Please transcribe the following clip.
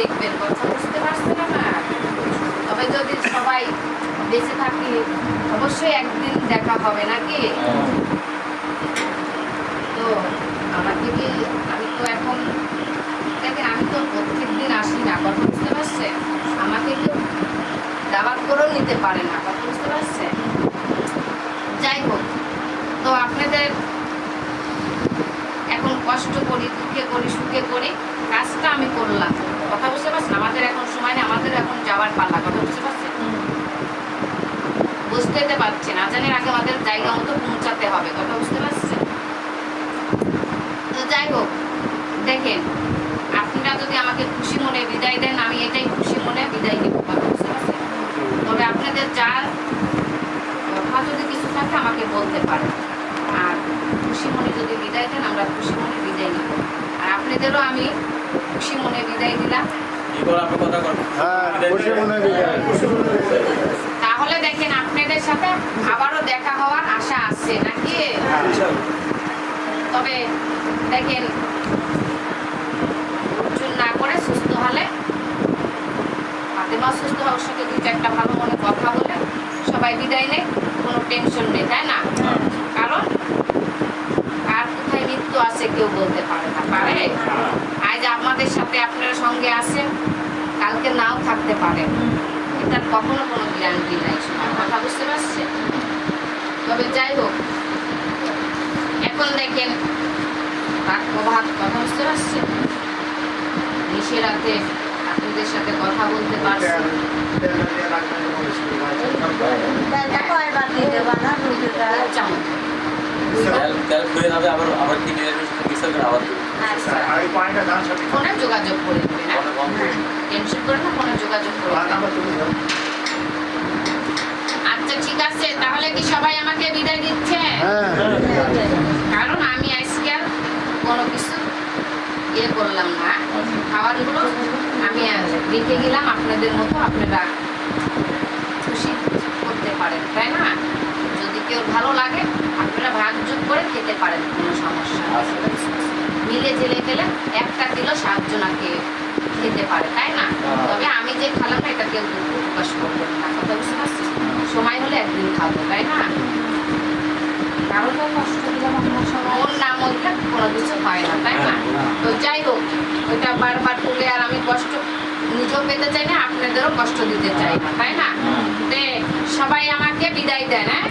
দেখবেন, কথা বুঝতে পারছেন আমার? তবে যদি সবাই বেঁচে থাকি অবশ্যই একদিন দেখা হবে নাকি? তো আমাকে কি, আমি তো এখন দেখেন আমি তো প্রত্যেক দিন আসি না, কথা বুঝতে পারছে? আমাকে কেউ দাওয়াত করেও নিতে পারে না, কথা বুঝতে পারছে? যাই হোক, তো আপনাদের এখন কষ্ট করি, দুঃখে করি, সুখে করি, কাজটা আমি করলাম, কথা বুঝতে পারছেন? আমাদের এখন সময় নেই, আমাদের এখন যাওয়ার পালা, কথা বুঝতে পারছেন? বুঝতে পারছেন, আজানের আগে আমাদের জায়গা মতো পৌঁছাতে হবে, কথা বুঝতে পারছেন? তো যাই হোক, দেখেন আপনারা যদি আমাকে খুশি মনে বিদায় দেন, আমি এটাই খুশি মনে বিদায় দিব, কথা বুঝতে পারছেন? তবে আপনাদের যার কথা যদি কিছু থাকে আমাকে বলতে পারেন, আর খুশি মনে যদি বিদায় দেন আমরা খুশি মনে বিদায় নিব। আর আপনাদেরও আমি খুশি মনে বিদায় দিলাম। তাহলে দেখেন আপনাদের সাথে আবারও দেখা হওয়ার আশা আছে নাকি? তবে দেখেন অর্জন না করে সুস্থ হলে, ফাতেমা সুস্থ হওয়ার সাথে দুই চারটা ভালো মনে কথা বলে সবাই বিদায় নেয়, কোনো টেনশন নেই, তাই না? কারণ আর কোথায় মৃত্যু আছে কেউ বলতে পারে না, পারে? আজ আমাদের সাথে আপনারা সঙ্গে আছেন, কালকে নাও থাকতে পারে, এটার কখনো কোনো গ্যারান্টি নাই, কথা বুঝতে পারছে? তবে যাই হোক, এখন দেখেন ভাত, কথা বুঝতে পারছে? নিশে রাতে আপনাদের সাথে কথা বলতে পারছি। ফোনে যোগাযোগ করে নেবেন, টেনশন করে না, ফোনে যোগাযোগ করে নেবেন। আচ্ছা ঠিক আছে, তাহলে কি সবাই আমাকে বিদায় দিচ্ছে? কারণ আমি আজকে আর কোনো কিছু ইয়ে করলাম না, খাবারগুলো আমি রেখে গেলাম আপনাদের মতো, আপনারা খুশি করতে পারেন, তাই না? যদি কেউ ভালো লাগে আপনারা ভাগযোগ করে খেতে পারেন, কোনো সমস্যা নেই। মিলে জেলে গেলে একটা কিলো 7 জনাকে খেতে পারে, তাই না? তবে আমি যে খালাম না এটা কেউ দুঃখ প্রকাশ করবেন না, কথা বুঝতে পারছি? সময় হলে একদিন খাবো, তাই না? কারণ কষ্ট দিলাম, মন না মরলে কোনো কিছু হয় না, তাই না? তো যাই হোক, ওইটা বারবার তুলে আর আমি কষ্ট নিজেও পেতে চাই না, আপনাদেরও কষ্ট দিতে চাই না, তাই না? সবাই আমাকে বিদায় দেন, হ্যাঁ?